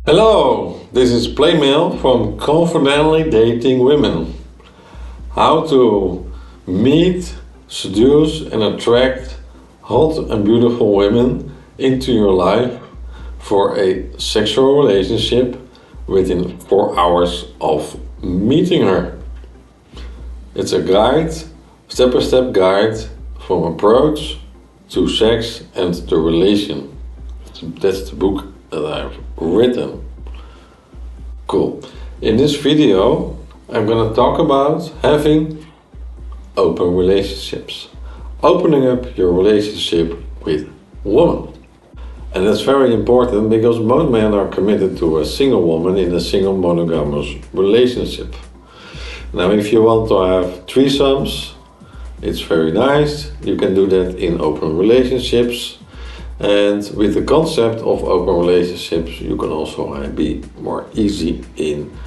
Hello, this is PlayMale from Confidently Dating Women. How to meet, seduce and attract hot and beautiful women into your life for a sexual relationship within 4 hours of meeting her. It's a guide, step-by-step guide from approach to sex and the relation. That's the book that I've written. Cool. In this video, I'm going to talk about having open relationships. Opening up your relationship with women. And that's very important because most men are committed to a single woman in a single monogamous relationship. Now, if you want to have threesomes, it's very nice. You can do that in open relationships. And with the concept of open relationships, you can also be more easy in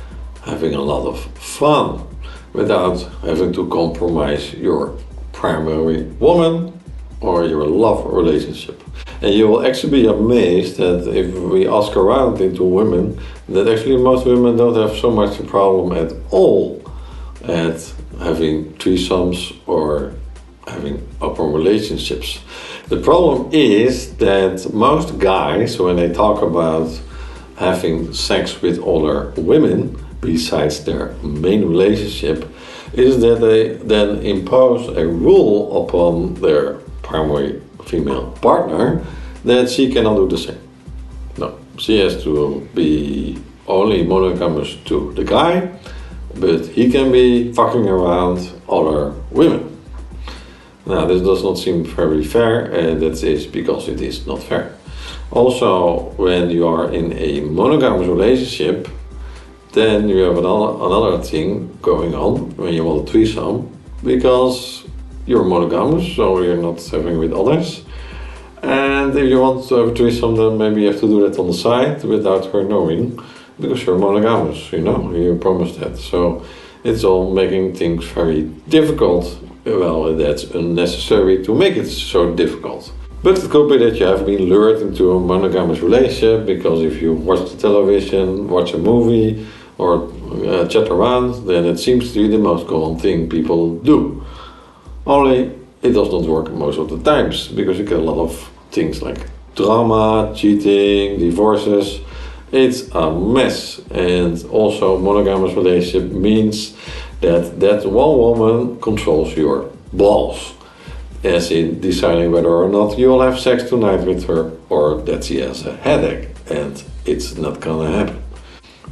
having a lot of fun without having to compromise your primary woman or your love relationship. And you will actually be amazed that if we ask around into women, that actually most women don't have so much a problem at all at having threesomes or having open relationships. The problem is that most guys, when they talk about having sex with other women besides their main relationship, is that they then impose a rule upon their primary female partner that she cannot do the same. No, she has to be only monogamous to the guy, but he can be fucking around other women. Now, this does not seem very fair, and that is because it is not fair. Also, when you are in a monogamous relationship, then you have another thing going on when you want a threesome, because you're monogamous, so you're not having with others. And if you want to have a threesome, then maybe you have to do that on the side without her knowing, because you're monogamous, you promised that. So it's all making things very difficult. Well, that's unnecessary to make it so difficult. But it could be that you have been lured into a monogamous relationship because if you watch the television, watch a movie, or chat around, then it seems to be the most common thing people do. Only it does not work most of the times because you get a lot of things like drama, cheating, divorces. It's a mess. And also monogamous relationship means that one woman controls your balls, as in deciding whether or not you'll have sex tonight with her or that she has a headache, and it's not gonna happen.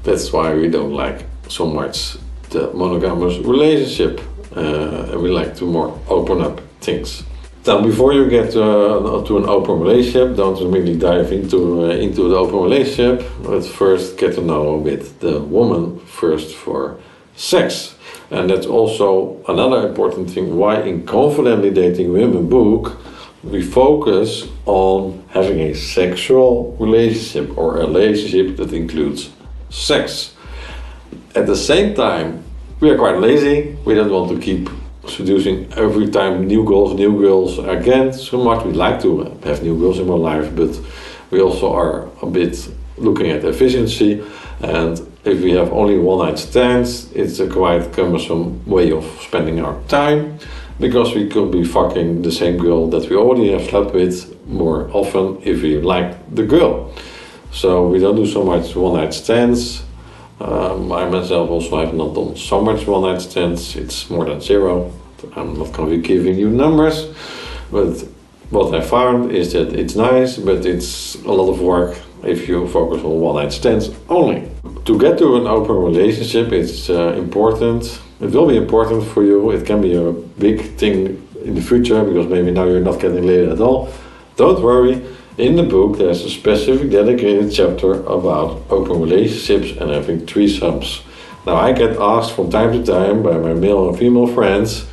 That's why we don't like so much the monogamous relationship, and we like to more open up things. Now, before you get to an open relationship, don't really dive into the open relationship, but first get to know with the woman first for sex. And that's also another important thing why in Confidently Dating Women book we focus on having a sexual relationship or a relationship that includes sex. At the same time, we are quite lazy. We don't want to keep seducing every time new girls again so much. We like to have new girls in our life, but we also are a bit looking at efficiency. And if we have only one-night stands, it's a quite cumbersome way of spending our time, because we could be fucking the same girl that we already have slept with more often if we like the girl. So we don't do so much one-night stands. I myself also have not done so much one-night stands. It's more than 0. I'm not going to be giving you numbers, but what I found is that it's nice, but it's a lot of work if you focus on one-night stands only. To get to an open relationship, it's important. It will be important for you. It can be a big thing in the future because maybe now you're not getting laid at all. Don't worry. In the book, there's a specific dedicated chapter about open relationships and having threesomes. Now, I get asked from time to time by my male and female friends,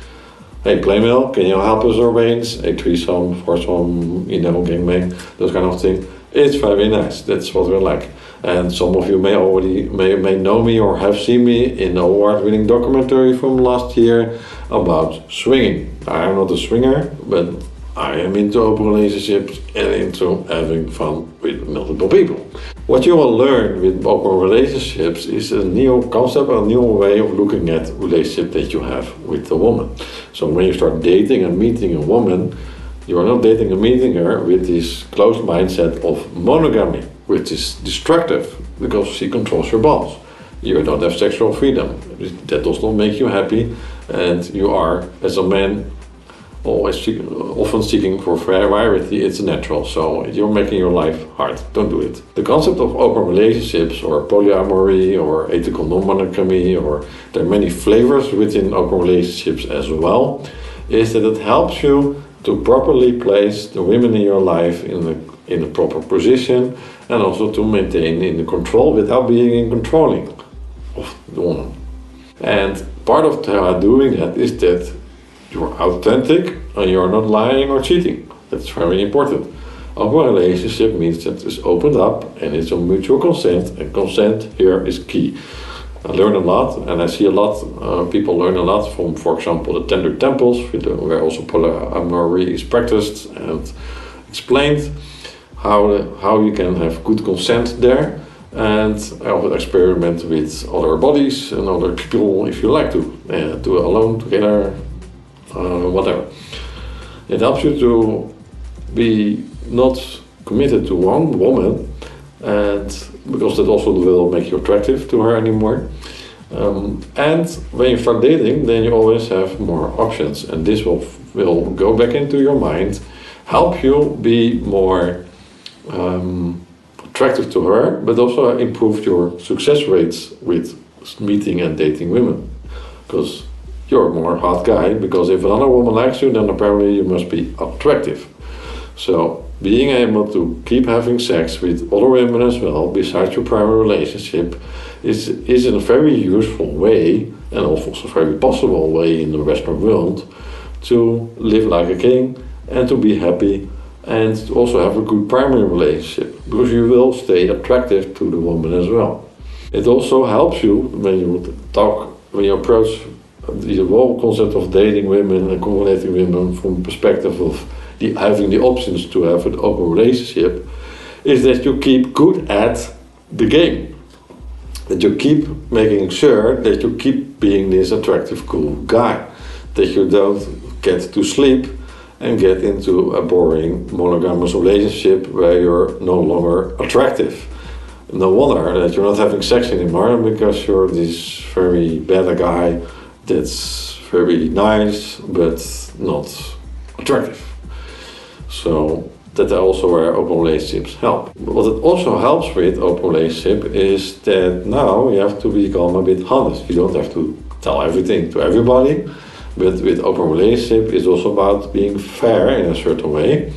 hey, PlayMale, can you help us arrange a threesome, foursome, gangbang, those kind of things. It's very nice. That's what we like. And some of you may know me or have seen me in the award-winning documentary from last year about swinging. I'm not a swinger, but I am into open relationships and into having fun with multiple people. What you will learn with open relationships is a new concept, a new way of looking at relationship that you have with a woman. So when you start dating and meeting a woman, you are not dating and meeting her with this closed mindset of monogamy, which is destructive because she controls your balls. You don't have sexual freedom. That does not make you happy, and you are, as a man, often seeking for variety. It's natural, so you're making your life hard. Don't do it. The concept of open relationships or polyamory or ethical non-monogamy, or there are many flavors within open relationships as well, is that it helps you to properly place the women in your life in a proper position, and also to maintain in the control without being controlling of the woman. And part of doing that is that you're authentic and you're not lying or cheating. That's very important. Open relationship means that it's opened up and it's a mutual consent, and consent here is key. I learn a lot, and I see a lot, people learn a lot from, for example, the tender temples, where also polyamory is practiced and explained, how you can have good consent there. And I also experiment with other bodies and other people if you like to, do it alone, together, whatever. It helps you to be not committed to one woman, and because that also will make you attractive to her anymore. And when you start dating, then you always have more options, and this will go back into your mind, help you be more attractive to her, but also improve your success rates with meeting and dating women, because you're a more hot guy, because if another woman likes you, then apparently you must be attractive. So being able to keep having sex with other women as well, besides your primary relationship, is in a very useful way, and also a very possible way in the Western world, to live like a king and to be happy, and to also have a good primary relationship, because you will stay attractive to the woman as well. It also helps you when you approach the whole concept of dating women and covulating women from the perspective of having the options to have an open relationship, is that you keep good at the game. That you keep making sure that you keep being this attractive, cool guy. That you don't get to sleep and get into a boring monogamous relationship where you're no longer attractive. No wonder that you're not having sex anymore, because you're this very bad guy that's very nice but not attractive. So that also where open relationships help. What it also helps with open relationship is that now you have to become a bit honest. You don't have to tell everything to everybody, but with open relationship it's also about being fair in a certain way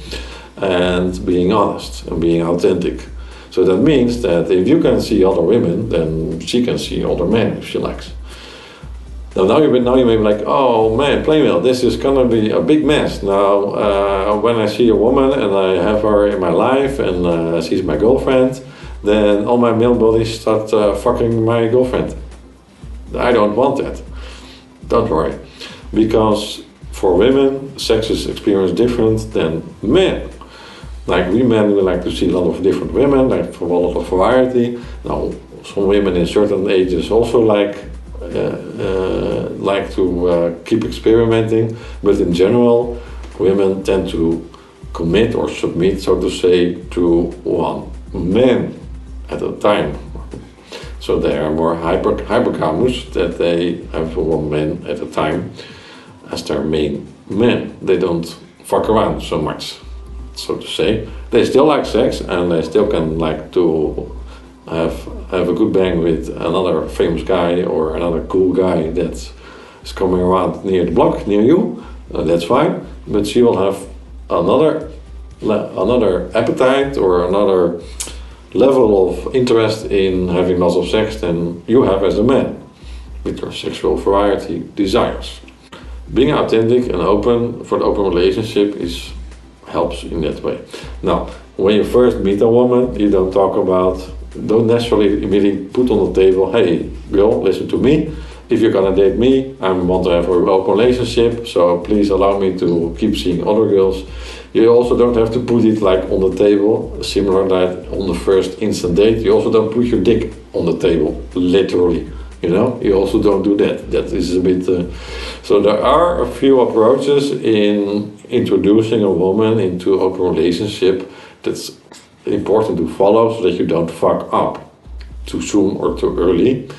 and being honest and being authentic. So that means that if you can see other women, then she can see other men if she likes. Now you may be like, oh man, PlayMale, this is gonna be a big mess. Now, when I see a woman and I have her in my life and she's my girlfriend, then all my male bodies start fucking my girlfriend. I don't want that. Don't worry. Because for women, sex is experienced different than men. Like we men, we like to see a lot of different women, like for a lot of variety. Now, some women in certain ages also like to keep experimenting, but in general, women tend to commit or submit, so to say, to one man at a time. So they are more hypergamous, that they have one man at a time as their main man. They don't fuck around so much, so to say. They still like sex, and they still can like to have a good bang with another famous guy or another cool guy that is coming around near the block, near you. That's fine, but she will have another appetite or another level of interest in having lots of sex than you have as a man, with your sexual variety desires. Being authentic and open for the open relationship helps in that way. Now, when you first meet a woman, you don't necessarily immediately put on the table, hey girl, listen to me, if you're gonna date me, I want to have an open relationship, so please allow me to keep seeing other girls. You also don't have to put it like on the table, similar that on the first instant date. You also don't put your dick on the table, literally. You know, you also don't do that. That is a bit. So there are a few approaches in introducing a woman into an open relationship that's important to follow, so that you don't fuck up too soon or too early.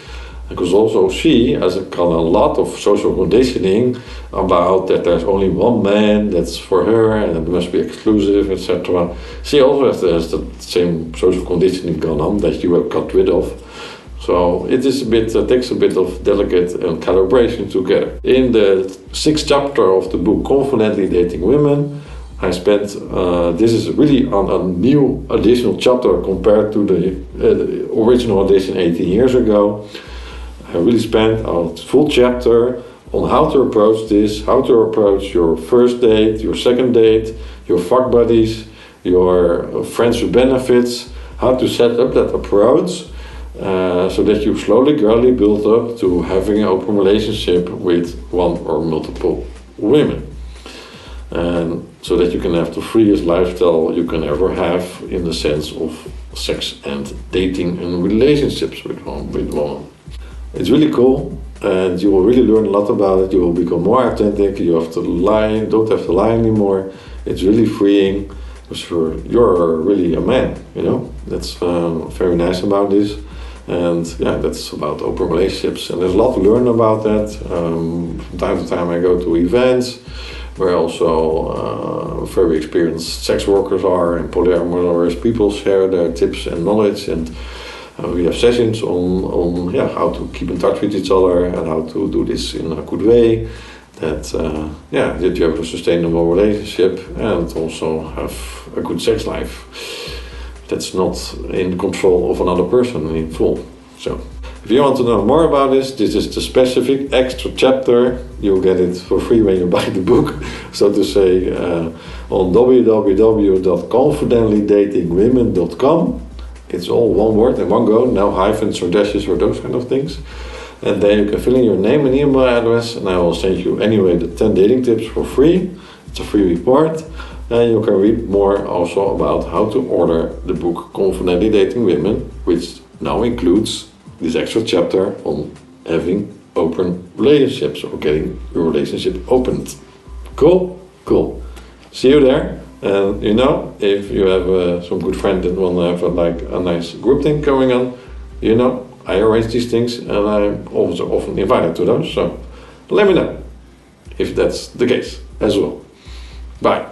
Because also she has got a lot of social conditioning about that there's only one man that's for her and it must be exclusive, etc. She also has the same social conditioning going on that you have got rid of. So it is a bit, takes a bit of delicate calibration together. In the 6th chapter of the book Confidently Dating Women, I spent, this is really a new additional chapter compared to the original edition 18 years ago. I really spent a full chapter on how to approach this, how to approach your first date, your second date, your fuck buddies, your friends with benefits, how to set up that approach. So that you slowly, gradually build up to having an open relationship with one or multiple women. And so that you can have the freest lifestyle you can ever have in the sense of sex and dating and relationships with women. It's really cool and you will really learn a lot about it. You will become more authentic, you have to lie, don't have to lie anymore. It's really freeing because you're really a man, you know. That's very nice about this. And yeah, that's about open relationships. And there's a lot to learn about that. From time to time I go to events where also very experienced sex workers are and polyamorous people share their tips and knowledge. And we have sessions on how to keep in touch with each other and how to do this in a good way. That you have a sustainable relationship and also have a good sex life. That's not in control of another person in full. So, if you want to know more about this is the specific extra chapter. You'll get it for free when you buy the book, so to say, on www.confidentlydatingwomen.com. It's all one word in one go, no hyphens or dashes or those kind of things. And then you can fill in your name and email address, and I will send you anyway the 10 dating tips for free. It's a free report. And you can read more also about how to order the book Confidently Dating Women, which now includes this extra chapter on having open relationships or getting your relationship opened. Cool? Cool. See you there. And you know, if you have some good friend that want to have a nice group thing going on, you know, I arrange these things and I'm also often invited to those. So let me know if that's the case as well. Bye.